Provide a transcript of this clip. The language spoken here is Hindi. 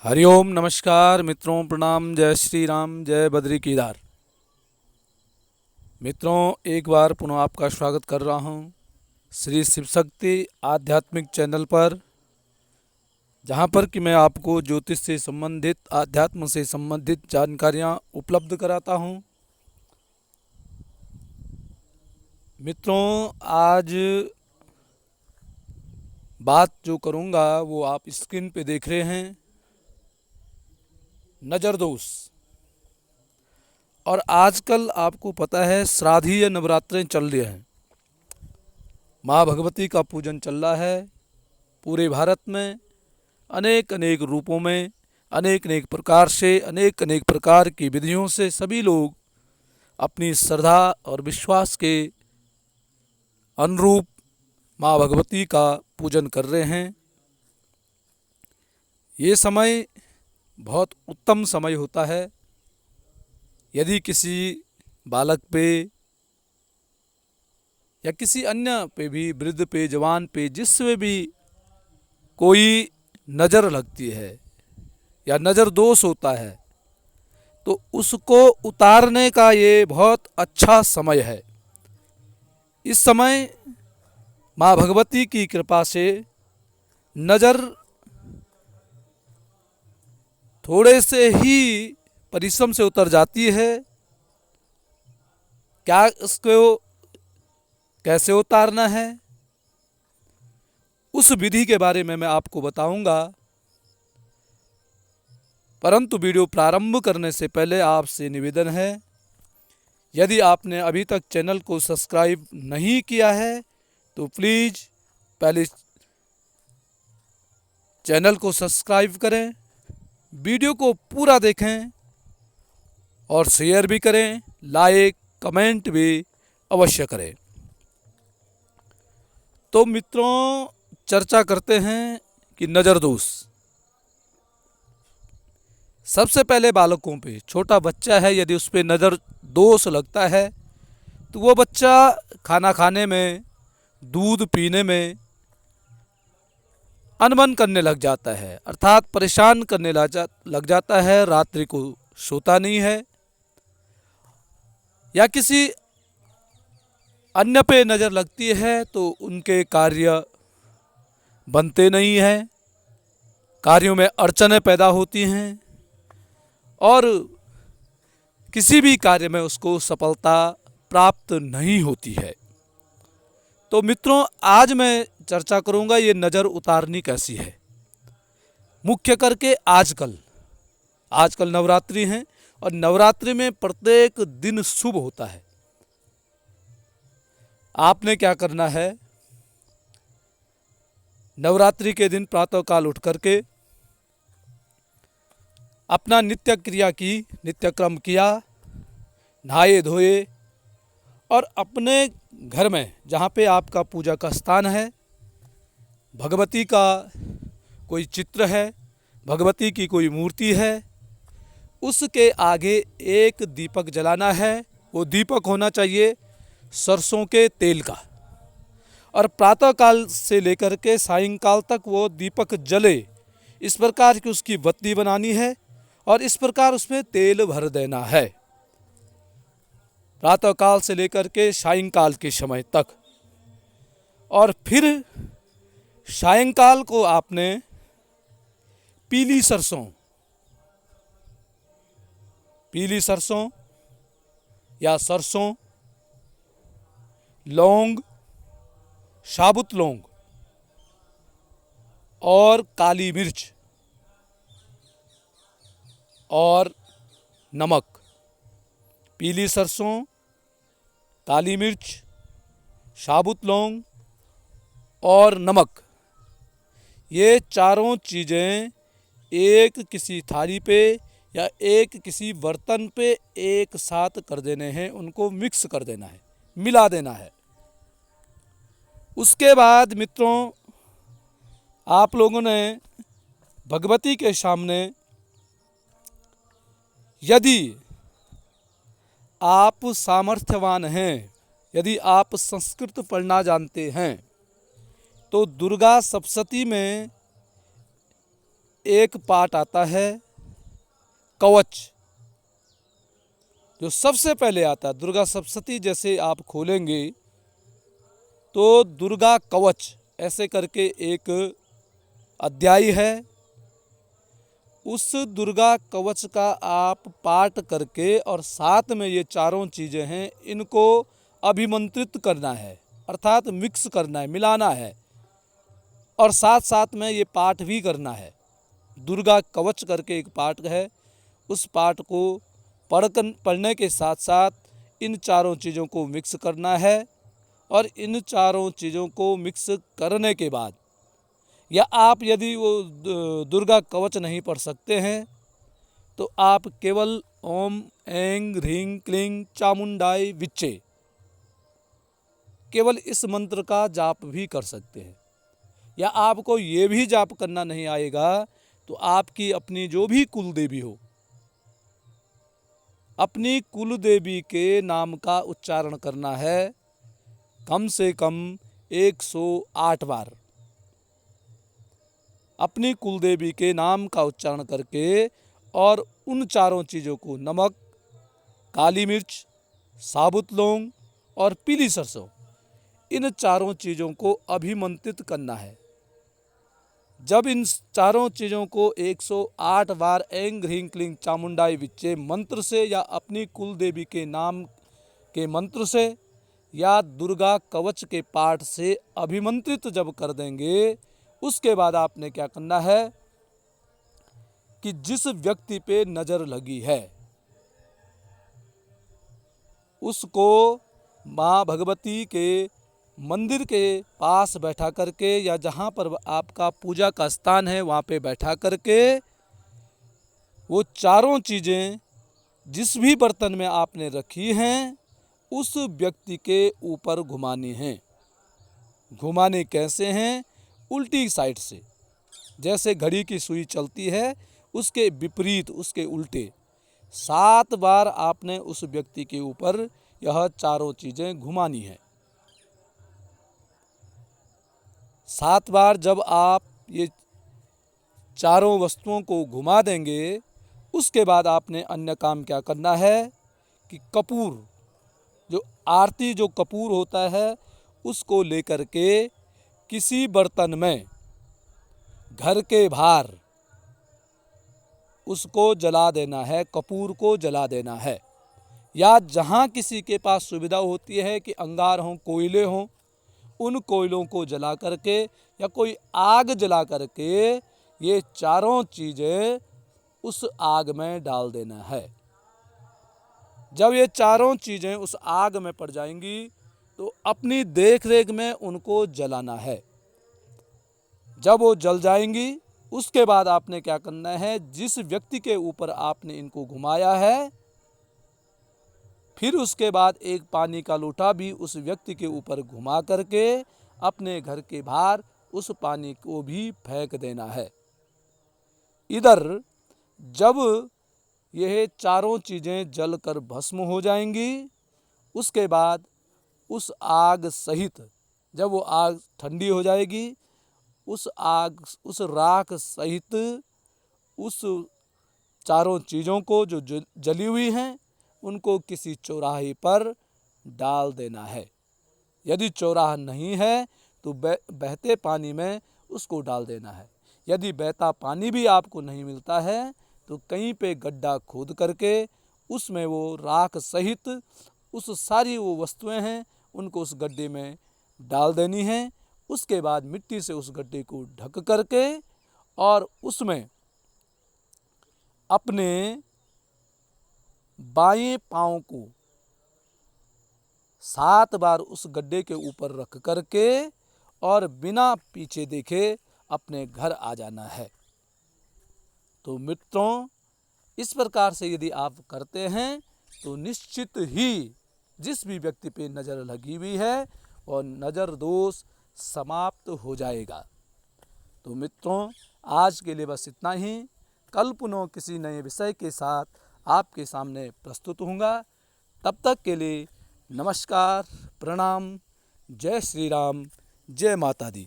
हरिओम नमस्कार मित्रों, प्रणाम। जय श्री राम, जय बद्री केदार। मित्रों, एक बार पुनः आपका स्वागत कर रहा हूँ श्री शिव शक्ति आध्यात्मिक चैनल पर, जहाँ पर कि मैं आपको ज्योतिष से संबंधित, आध्यात्म से संबंधित जानकारियाँ उपलब्ध कराता हूँ। मित्रों, आज बात जो करूँगा वो आप स्क्रीन पे देख रहे हैं, नज़र दोष। और आजकल आपको पता है श्राद्धीय नवरात्रें चल रहे हैं, माँ भगवती का पूजन चल रहा है पूरे भारत में, अनेक अनेक रूपों में, अनेक अनेक प्रकार से, अनेक अनेक प्रकार की विधियों से सभी लोग अपनी श्रद्धा और विश्वास के अनुरूप माँ भगवती का पूजन कर रहे हैं। ये समय बहुत उत्तम समय होता है। यदि किसी बालक पे या किसी अन्य पे भी, वृद्ध पे, जवान पे, जिससे भी कोई नज़र लगती है या नज़र दोष होता है, तो उसको उतारने का ये बहुत अच्छा समय है। इस समय माँ भगवती की कृपा से नज़र थोड़े से ही परिश्रम से उतर जाती है। क्या इसको कैसे उतारना है, उस विधि के बारे में मैं आपको बताऊंगा। परंतु वीडियो प्रारंभ करने से पहले आपसे निवेदन है, यदि आपने अभी तक चैनल को सब्सक्राइब नहीं किया है तो प्लीज़ पहले चैनल को सब्सक्राइब करें, वीडियो को पूरा देखें और शेयर भी करें, लाइक कमेंट भी अवश्य करें। तो मित्रों, चर्चा करते हैं कि नज़र दोष। सबसे पहले बालकों पे, छोटा बच्चा है, यदि उस पर नज़र दोष लगता है तो वो बच्चा खाना खाने में, दूध पीने में अनबन करने लग जाता है, अर्थात परेशान करने लग जाता है, रात्रि को सोता नहीं है, या किसी अन्य पे नज़र लगती है तो उनके कार्य बनते नहीं हैं, कार्यों में अड़चनें पैदा होती हैं और किसी भी कार्य में उसको सफलता प्राप्त नहीं होती है। तो मित्रों, आज मैं चर्चा करूंगा ये नज़र उतारनी कैसी है। मुख्य करके आजकल नवरात्रि हैं और नवरात्रि में प्रत्येक दिन शुभ होता है। आपने क्या करना है, नवरात्रि के दिन प्रातःकाल उठ करके अपना नित्य क्रिया की, नित्य क्रम किया, नहाए धोए और अपने घर में जहाँ पे आपका पूजा का स्थान है, भगवती का कोई चित्र है, भगवती की कोई मूर्ति है, उसके आगे एक दीपक जलाना है। वो दीपक होना चाहिए सरसों के तेल का, और प्रातःकाल से लेकर के सायंकाल तक वो दीपक जले, इस प्रकार की उसकी बत्ती बनानी है और इस प्रकार उसमें तेल भर देना है प्रातःकाल से लेकर के सायंकाल के समय तक। और फिर सायंकाल को आपने पीली सरसों या सरसों, लौंग, साबुत लौंग और काली मिर्च और नमक, पीली सरसों, काली मिर्च, साबुत लौंग और नमक, ये चारों चीज़ें एक किसी थाली पे या एक किसी बर्तन पे एक साथ कर देने हैं, उनको मिक्स कर देना है, मिला देना है। उसके बाद मित्रों, आप लोगों ने भगवती के सामने, यदि आप सामर्थ्यवान हैं, यदि आप संस्कृत पढ़ना जानते हैं, तो दुर्गा सप्तशती में एक पार्ट आता है कवच, जो सबसे पहले आता है। दुर्गा सप्तशती जैसे आप खोलेंगे तो दुर्गा कवच ऐसे करके एक अध्याय है। उस दुर्गा कवच का आप पाठ करके और साथ में ये चारों चीज़ें हैं, इनको अभिमंत्रित करना है, अर्थात मिक्स करना है, मिलाना है, और साथ साथ में ये पाठ भी करना है। दुर्गा कवच करके एक पाठ है, उस पाठ को पढ़ने के साथ साथ इन चारों चीज़ों को मिक्स करना है। और इन चारों चीज़ों को मिक्स करने के बाद, या आप यदि वो दुर्गा कवच नहीं पढ़ सकते हैं तो आप केवल ओम ऐं ह्रीं क्लीं चामुंडाय विच्चे, केवल इस मंत्र का जाप भी कर सकते हैं। या आपको ये भी जाप करना नहीं आएगा तो आपकी अपनी जो भी कुल देवी हो, अपनी कुल देवी के नाम का उच्चारण करना है कम से कम 108 बार। अपनी कुल देवी के नाम का उच्चारण करके और उन चारों चीज़ों को, नमक, काली मिर्च, साबुत लौंग और पीली सरसों, इन चारों चीज़ों को अभिमंत्रित करना है। जब इन चारों चीज़ों को 108 बार ऐं ह्रीं क्लीं चामुंडाय विच्चे मंत्र से या अपनी कुल देवी के नाम के मंत्र से या दुर्गा कवच के पाठ से अभिमंत्रित जब कर देंगे, उसके बाद आपने क्या करना है कि जिस व्यक्ति पे नज़र लगी है उसको माँ भगवती के मंदिर के पास बैठा करके या जहाँ पर आपका पूजा का स्थान है वहाँ पे बैठा करके वो चारों चीज़ें जिस भी बर्तन में आपने रखी हैं उस व्यक्ति के ऊपर घुमानी हैं। घुमाने कैसे हैं? उल्टी साइड से, जैसे घड़ी की सुई चलती है उसके विपरीत, उसके उल्टे 7 बार आपने उस व्यक्ति के ऊपर यह चारों चीज़ें घुमानी है। 7 बार जब आप ये चारों वस्तुओं को घुमा देंगे, उसके बाद आपने अन्य काम क्या करना है कि कपूर, जो आरती जो कपूर होता है, उसको लेकर के किसी बर्तन में घर के बाहर उसको जला देना है, कपूर को जला देना है। या जहाँ किसी के पास सुविधा होती है कि अंगार हों, कोयले हों, उन कोयलों को जला करके या कोई आग जला करके ये चारों चीज़ें उस आग में डाल देना है। जब ये चारों चीज़ें उस आग में पड़ जाएंगी तो अपनी देख रेख में उनको जलाना है। जब वो जल जाएंगी उसके बाद आपने क्या करना है, जिस व्यक्ति के ऊपर आपने इनको घुमाया है, फिर उसके बाद एक पानी का लोटा भी उस व्यक्ति के ऊपर घुमा करके अपने घर के बाहर उस पानी को भी फेंक देना है। इधर जब यह चारों चीज़ें जलकर भस्म हो जाएंगी, उसके बाद उस आग सहित, जब वो आग ठंडी हो जाएगी, उस आग, उस राख सहित उस चारों चीज़ों को जो जली हुई हैं उनको किसी चौराहे पर डाल देना है। यदि चौराहा नहीं है तो बहते पानी में उसको डाल देना है। यदि बहता पानी भी आपको नहीं मिलता है तो कहीं पे गड्ढा खोद करके उसमें वो राख सहित उस सारी वो वस्तुएं हैं उनको उस गड्ढे में डाल देनी है। उसके बाद मिट्टी से उस गड्ढे को ढक करके और उसमें अपने बाएं पांव को 7 बार उस गड्ढे के ऊपर रख करके और बिना पीछे देखे अपने घर आ जाना है। तो मित्रों, इस प्रकार से यदि आप करते हैं तो निश्चित ही जिस भी व्यक्ति पे नज़र लगी हुई है और नज़र दोष समाप्त हो जाएगा। तो मित्रों, आज के लिए बस इतना ही। कल पुनः किसी नए विषय के साथ आपके सामने प्रस्तुत होऊंगा। तब तक के लिए नमस्कार, प्रणाम, जय श्री राम, जय माता दी।